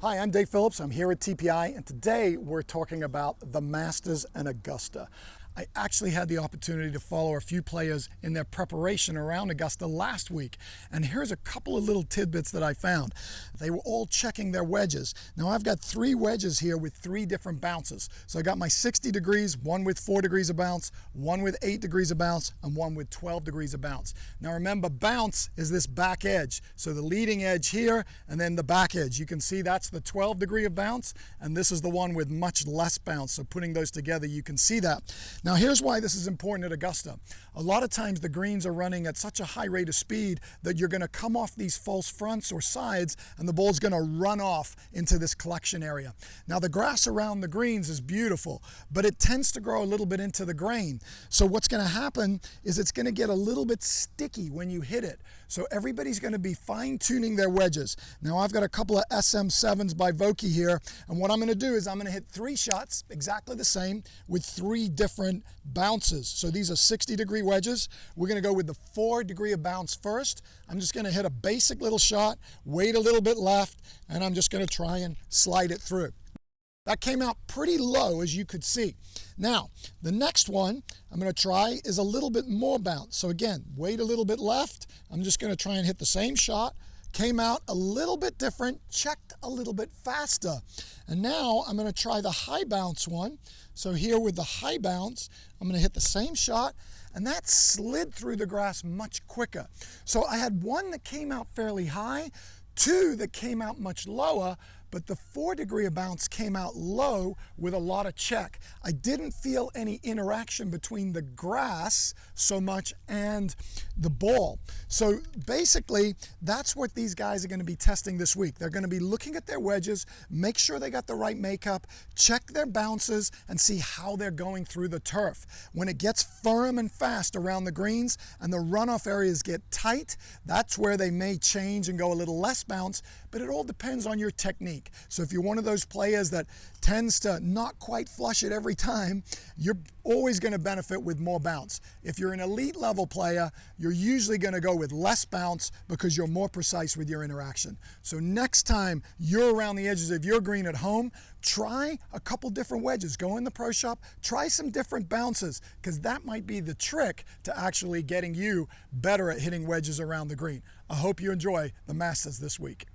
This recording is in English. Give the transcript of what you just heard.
Hi, I'm Dave Phillips. I'm here at TPI, and today we're talking about the Masters and Augusta. I actually had the opportunity to follow a few players in their preparation around Augusta last week, and here's a couple of little tidbits that I found. They were all checking their wedges. Now I've got 3 wedges here with 3 different bounces. So I got my 60 degrees, one with 4 degrees of bounce, one with 8 degrees of bounce, and one with 12 degrees of bounce. Now remember, bounce is this back edge. So the leading edge here, and then the back edge. You can see that's the 12 degree of bounce, and this is the one with much less bounce. So putting those together, you can see that. Now here's why this is important at Augusta. A lot of times the greens are running at such a high rate of speed that you're going to come off these false fronts or sides and the ball's going to run off into this collection area. Now the grass around the greens is beautiful, but it tends to grow a little bit into the grain. So what's going to happen is it's going to get a little bit sticky when you hit it. So everybody's going to be fine-tuning their wedges. Now I've got a couple of SM7s by Vokey here, and what I'm going to do is I'm going to hit 3 shots exactly the same with 3 different bounces. So these are 60 degree wedges. We're going to go with the 4 degree of bounce first. I'm just going to hit a basic little shot, wait a little bit left, and I'm just going to try and slide it through. That came out pretty low, as you could see. Now, the next one I'm going to try is a little bit more bounce. So again, wait a little bit left. I'm just going to try and hit the same shot. Came out a little bit different, checked a little bit faster. And now I'm going to try the high bounce one. So here with the high bounce, I'm going to hit the same shot, and that slid through the grass much quicker. So I had 1 that came out fairly high, 2 that came out much lower, but the 4 degree of bounce came out low with a lot of check. I didn't feel any interaction between the grass so much and the ball. So basically, that's what these guys are going to be testing this week. They're going to be looking at their wedges, make sure they got the right makeup, check their bounces, and see how they're going through the turf. When it gets firm and fast around the greens and the runoff areas get tight, that's where they may change and go a little less bounce, but it all depends on your technique. So if you're one of those players that tends to not quite flush it every time, you're always going to benefit with more bounce. If you're an elite level player, you're usually going to go with less bounce because you're more precise with your interaction. So next time you're around the edges of your green at home, try a couple different wedges. Go in the pro shop, try some different bounces, because that might be the trick to actually getting you better at hitting wedges around the green. I hope you enjoy the Masters this week.